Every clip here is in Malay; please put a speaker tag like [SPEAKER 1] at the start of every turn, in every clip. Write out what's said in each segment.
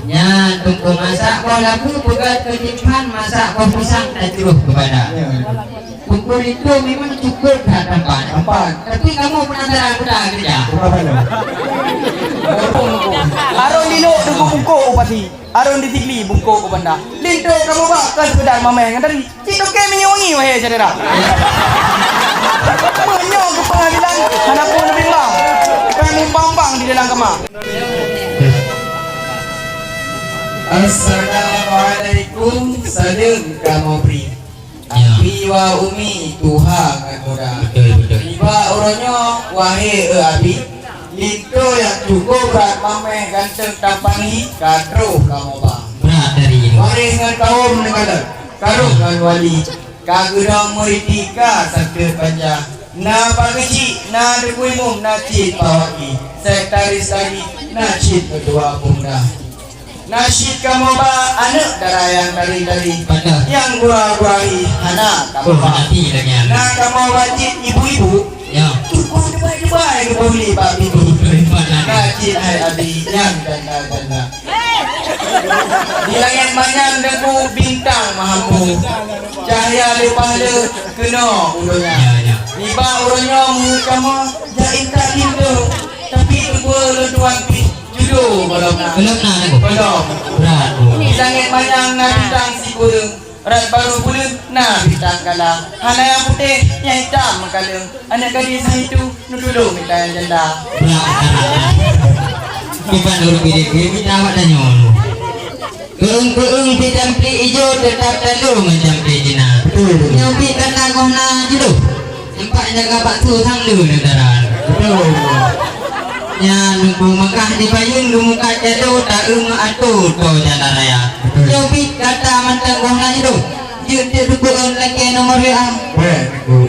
[SPEAKER 1] Ya, tunggu masak kau labu pegat ketimpan masak kau pisang dan jeruk kepada. Ukur itu memang cukup dah tempat. Tapi kamu penasaran sudah kerja.
[SPEAKER 2] Aron dilo dugu bungkuk upati. Aron ditigli bungkuk benda. Linto kamu bakal sekedar mamai ngan tadi. Cik ke menyewangi wahai saudara. Menyong ke pengadilan hanapun lebih bang. Kamu bambang di dalam kamar.
[SPEAKER 3] Assalamualaikum salam kamu beri. Abi wa umi Tuhan agoda.
[SPEAKER 1] Betul.
[SPEAKER 3] Iba orangnya wahai abi. Itu yang cukup berat mameh ganteng tampani katro kamu bang.
[SPEAKER 1] Berat dari ini.
[SPEAKER 3] Waris dengan kaum negara. Karung dengan wali. Kagudang meritika sakit panjang. Na pageci, na dekuimum, na cid pawaki. Sekretaris lagi, na cid kedua bunda. Nasyid kamu ba anak darah yang dari yang gurau-gurahi anak kamu ba na kamu wajib ibu-ibu
[SPEAKER 1] Ya.
[SPEAKER 3] cukup debai-debai kebuli pak bibi nasyid hai abi yang janda di langit manyang debu bintang mahampu cahaya lepah le kena urunya iba urunya mu kamu jain tak lindu tapi tunggu lenduan judo belum nak
[SPEAKER 1] Berat.
[SPEAKER 3] di langit manyang na bintang si burung rat baru bulan na bintang kalang hana yang putih yang hitam mengkalung anak gadis itu nudulu minta yang janda
[SPEAKER 1] Berat. Bukan dulu pilih kita awak dah nyol. Keung di jampli hijau tetap lalu menjampli jina. Nyampi kena kau na judo. Nampak jaga batu sanglu negara. Ya nunggu Mekah di payung lu muka jatuh tak atuh to jalan raya. Nyampi kata mantang kau na judo. Dia dukungan lagi nomor yang.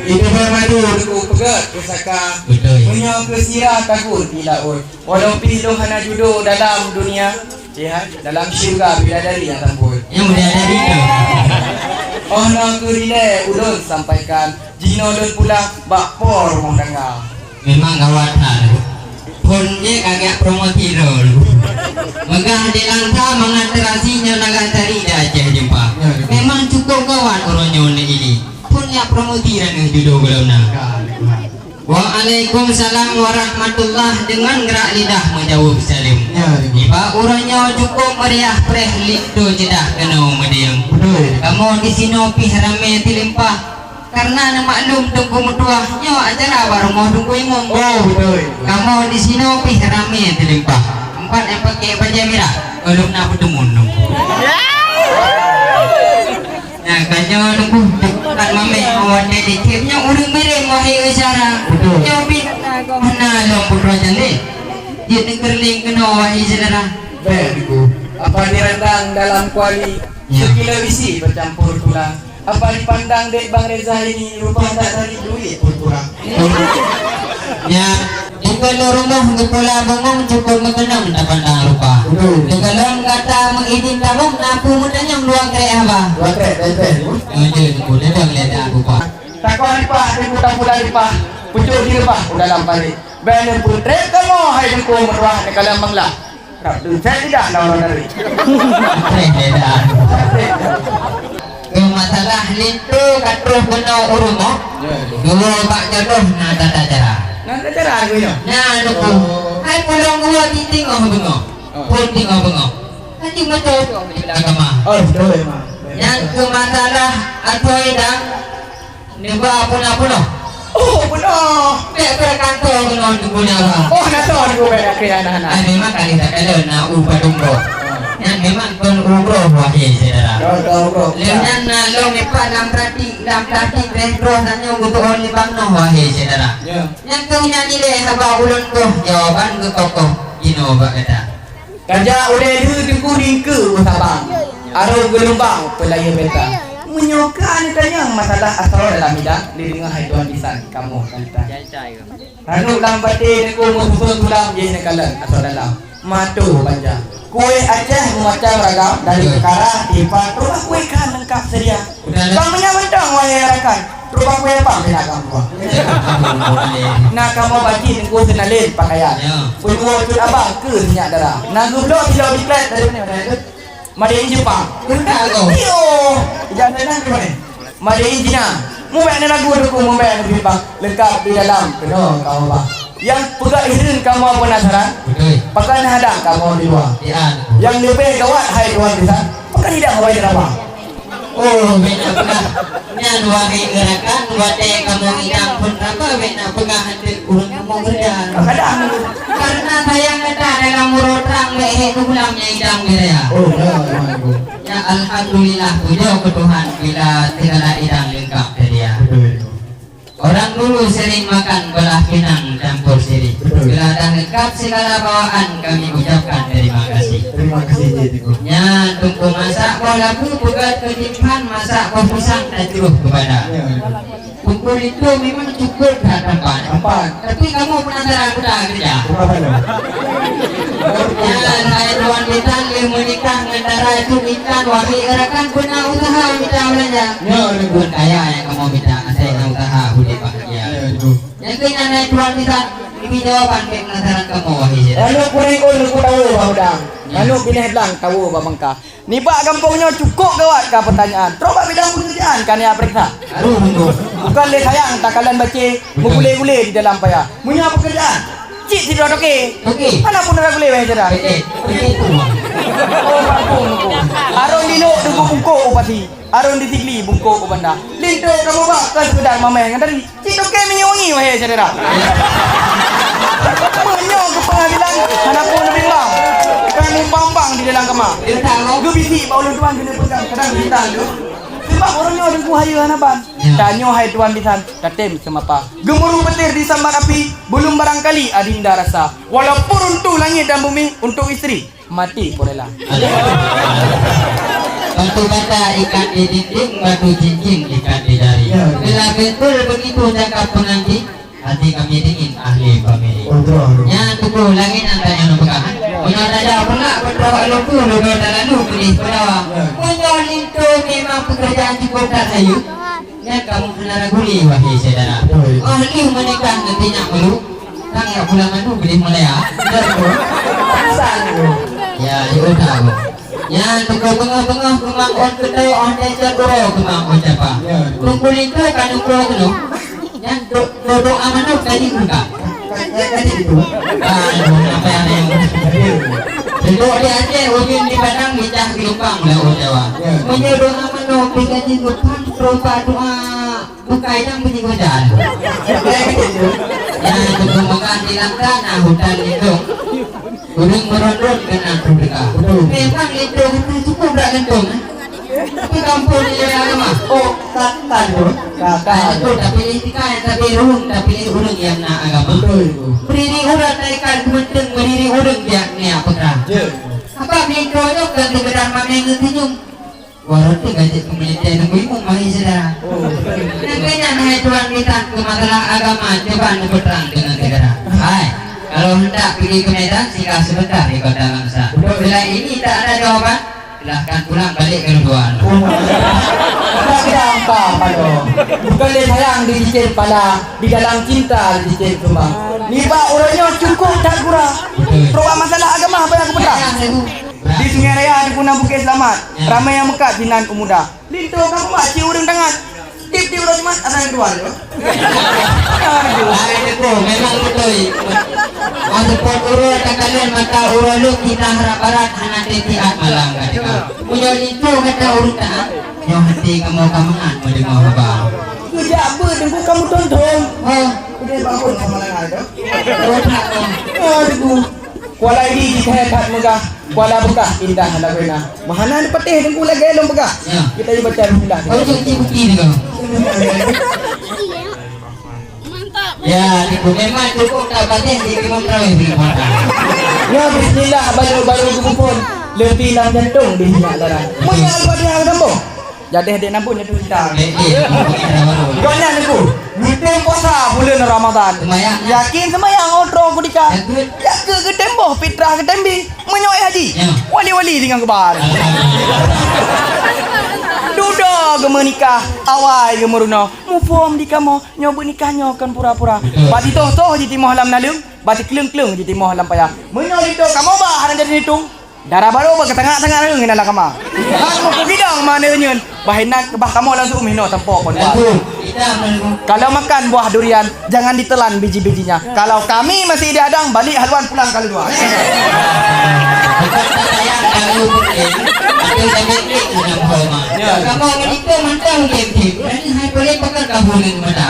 [SPEAKER 3] itu bermadu aku pegat pusaka punya kesirah takut di laut walau pilih hana judo dalam dunia dalam syurga bidadari yang tambut
[SPEAKER 1] Yang udah ada itu.
[SPEAKER 3] oh nak kurile ulun sampaikan jino ulun pula bakpor mong dengar
[SPEAKER 1] Memang kawasan. Punnya kagak promosi dulu. Megah di langka mengaterasinya naga cari aja jumpa. Memang cukup kawan orangnya ini. Punya promosi dan judo belum nak. Waalaikumsalam warahmatullah dengan gerak lidah menjawab salim. Iba orangnya cukup meriah preh lido jedah kena medium. Kamu di sini pih rame tilimpah. Karena nak maklum tunggu mutuahnya acara baru mau tunggu imam. Kamu di sini pih rame tilimpah. Empat yang pakai baju merah. Belum nak bertemu nunggu. Nah, kanyo nunggu kan mame awak jadi timnya urung mereng wahai acara. Nyobi mana long putra jande. Dia tenggerling kena wahai saudara.
[SPEAKER 3] apa direndang dalam kuali sekilo isi bercampur tulang apa dipandang dek Bang Reza ini rupa tak dari duit pun kurang
[SPEAKER 1] Ya, jika rumah kepala bengong cukup mengenang tak pandang rupa. Kalau kata mengizin tabung napu mudanya dua kere apa?
[SPEAKER 3] dua kret
[SPEAKER 1] Jadi boleh dah lihat aku pak.
[SPEAKER 3] takwa lipa dan putar putar lipa pucuk di lipa udah lampari benar pun trek kamu hai dengku merwah di kalam bangla rap dun saya tidak lawan dari
[SPEAKER 1] Beda. Masalah itu katruh kena urumo. Dulu pak jodoh nada cara.
[SPEAKER 3] nanti cara aku ini
[SPEAKER 1] Nah, nuku. Hai pulang gua titing bengong. Pun tinggal bengong. Nanti betul agama.
[SPEAKER 3] oh betul emang
[SPEAKER 1] Yang ke masalah atau idang niba puna-puna.
[SPEAKER 3] oh benar
[SPEAKER 1] Biar kantor kena punya apa?
[SPEAKER 3] oh naton gue beda kira anak-anak
[SPEAKER 1] Memang kali tak ada nak ubah dumbo. Yang memang pun ubroh wahai saudara. Lengan na long ipa lam prati retro hanya untuk oli bang no wahai saudara. Yang kau nyanyi le haba ulun ko jawaban ke kokoh ino ba kata.
[SPEAKER 3] Kaja udah dulu tunggu ringke usabang. Arul gelombang pelaya beta. Menyuka ni tanya masalah asal dalam bidang di dengan haiduan lisan kamu kata. Ranuk dalam batin aku musuh tulang je nekalan asal dalam. Matu panjang. Kue Aceh macam ragam dari perkara di rumah kue kan lengkap sedia. Bang menyambutang wahai rakan.
[SPEAKER 2] Rumah gue apa? Nak kamu. Nak kamu bagi tengku senalin pakaian. Pulwo tu abang ke minyak darah. Nak gublo tidak diklat dari mana? Made in Jepang.
[SPEAKER 1] Benar kau.
[SPEAKER 2] Iyo. Jangan nak ke mana? Made in China. Mu baik nak lagu aku mu baik nak Jepang. Lengkap di dalam. Kena kamu apa? Yang pegang izin kamu apa penasaran?
[SPEAKER 1] Betul.
[SPEAKER 2] Pakai hadang kamu di luar.
[SPEAKER 1] Ya.
[SPEAKER 2] Yang lebih gawat hai tuan bisa. Pakai tidak mau bayar apa?
[SPEAKER 1] Oh, benar benar. Nya dua gerakan, dua teh kamu idang pun apa benar pegang hati urang kamu kerja.
[SPEAKER 2] Kadang
[SPEAKER 1] Karena saya kata dalam mulut terang lehe itu ulangnya idang gitu ya.
[SPEAKER 3] Oh, ya, Ibu.
[SPEAKER 1] Ya alhamdulillah puja ke Tuhan bila segala idang lengkap dari dia.
[SPEAKER 3] Betul.
[SPEAKER 1] Orang dulu sering makan belah pinang campur sirih. Bila dah lengkap segala bawaan kami ucapkan terima kasih.
[SPEAKER 3] Terima kasih, Ibu.
[SPEAKER 1] Ya tunggu masak kau labu pegat ketimpan masak kau pisang dan curuh kepada.
[SPEAKER 3] Ya,
[SPEAKER 1] Tunggu itu memang cukup dah tempat.
[SPEAKER 3] Tempat.
[SPEAKER 1] Tapi kamu penasaran sudah kerja.
[SPEAKER 3] Berapa dah?
[SPEAKER 1] Ya saya tuan bitan dia menikah ngantara itu bitan wakil gerakan guna usaha kita belanja.
[SPEAKER 3] Ya, Ibu.
[SPEAKER 1] Pun kaya yang kamu minta saya usaha budi bahagia.
[SPEAKER 3] Ya, Ibu.
[SPEAKER 1] Yang kena naik tuan bitan ini jawaban ke penasaran kamu wahai saya.
[SPEAKER 2] lalu kuring ku tahu baudang. Lalu pilih belang tahu babangka. Ni pak kampungnya cukup gawat ka pertanyaan. Coba bidang pekerjaan kan ya periksa.
[SPEAKER 1] Aduh tunggu.
[SPEAKER 2] Bukan le sayang tak kalian baca menggule-gule di dalam payah. Punya pekerjaan. Cik tidak okey.
[SPEAKER 1] Okey.
[SPEAKER 2] Mana pun dah gule bae cerah.
[SPEAKER 1] Begitu.
[SPEAKER 2] Oh kampung ku. Aron dilo dugu bungkuk upati. Aron ditigli bungkuk ubanda. Linto kamu bak kan sekedar mameh ngadari. Cik okey menyewangi wae cerah. Menyong ke pengadilan anak pun lebih bang. Kan bambang di dalam kamar.
[SPEAKER 1] Dia tahu.
[SPEAKER 2] Gue bisi bawa tuan kena pegang kadang bintang tu. Sebab orangnya ada ku hayu hanapan. Tanyo hai tuan bisan katem semapa. Gemuruh petir di sambar api belum barangkali adinda rasa. Walaupun untuk langit dan bumi untuk isteri mati pun rela.
[SPEAKER 1] Batu bata ikat di dinding, batu cincin ikat di jari. Bila betul begitu cakap pengantin, hati kami dingin ahli family. Ya tuku langit antanya nompekan. Punya raja pula berdoa lupu lupa lalu pilih berdoa. Punya itu memang pekerjaan cukup tak sayu. Ya kamu kena guli wahai saudara. Ahli menikah nantinya perlu. Kang ya pulang itu pilih Malaya. Ya udah. Ya tuku bengah-bengah kemang on kedai on desa goro kemang on siapa. Tunggu itu kan ukur kenu. Yang doa mana tadi enggak? Tadi itu. Apa yang duduk di Aceh, ujung di Padang, bicah di Lupang, Laut Jawa. Menyuruh mana pergi di Lupang, berupa doa buka yang bunyi hujan. Ya, tunggu makan di Langkan, hutan itu. Gunung merondot kena mereka. Memang itu kita cukup tak gantung. Tapi kampung ni yang lama. Oh, kakak tu. Kakak tu tak pilih tikai, tak pilih urung yang nak agama. Berdiri urang taikan kementing berdiri urang dia ni apa kerana? Apa mikronya kan kebenaran mana yang tersenyum? Warung tu gaji pemerintah yang bingung mahi saudara. Negara naik tuan kita ke masalah agama coba nak berterang dengan negara. Hai, kalau hendak pergi ke Medan singgah sebentar di Kota Langsa. Bila ini tak ada jawaban, silahkan pulang balik ke Lubuan.
[SPEAKER 2] Tak kira apa pado. Bukan le sayang dicicil pada di dalam cinta dicicil kembang. Ni pak orangnya cukup tak kurang. Proba masalah agama apa yang aku pedah. Di Sungai Raya di Punang Bukit Selamat. Ramai yang mekat Jinan Pemuda. Linto kamu mak cium urang tangan. Tip-tip urang mat ada yang keluar tu.
[SPEAKER 1] Itu memang betul. Antepot urut kalian mata urut kita harap barat anak tetiak malam kata. Punya itu kata urutan. Yang hati kamu kamangan mendengar apa?
[SPEAKER 2] Kerja apa tengku kamu tonton.
[SPEAKER 1] Oh,
[SPEAKER 2] Udah bangun sama lengan tu.
[SPEAKER 1] otak tu.
[SPEAKER 2] Aduh. Kuala ini dikehat megah. Kuala Bekah indah hendak kena. Mahana ni petih tengku lagi elong begah.
[SPEAKER 1] Ya.
[SPEAKER 2] Kita ni baca bismillah.
[SPEAKER 1] Kau cuci bukti ni kau. Ya, itu memang cukup tak batin di Imam Terawih di Kuala.
[SPEAKER 2] Ya bismillah baru-baru kupun. Lebih lang jantung di minyak darah. Munya al-Fatihah gambo. Jadi adik nampaknya tu kita. Kau nak aku. Kita puasa bulan Ramadan.
[SPEAKER 1] Semayang.
[SPEAKER 2] Yakin semayang outro aku dika. Jaga ke temboh fitrah ke tembi. Menyoi haji.
[SPEAKER 1] Ya.
[SPEAKER 2] Wali-wali dengan kebar. muda gema nikah awal gema runa mu form di kamu nyoba nikahnya kan pura-pura bati toh di timah lam nalung bati keleng-keleng di timah lam payah menyo itu kamu bah hana jadi hitung darah baru ke tengah-tengah reung ngena kama kamu ku bidang mana nyeun bahenak bah kamu langsung umino tempo pon kalau makan buah durian jangan ditelan biji-bijinya kalau kami masih diadang balik haluan pulang kali dua
[SPEAKER 1] kamu itu mantap game ini hai boleh pakai kabulin mana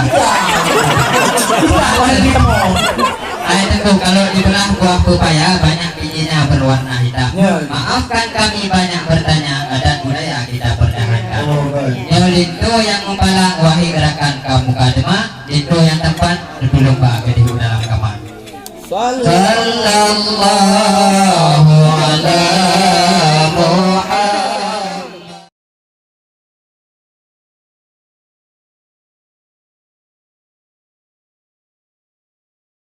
[SPEAKER 1] tentu kalau dibelah buah pepaya banyak bijinya berwarna hitam. Maafkan kami banyak bertanya adat budaya kita pertahankan. Itu yang mempalang wahi gerakan kamu kadema, itu yang tempat berlomba kedua dalam kamar. Sallallahu alaihi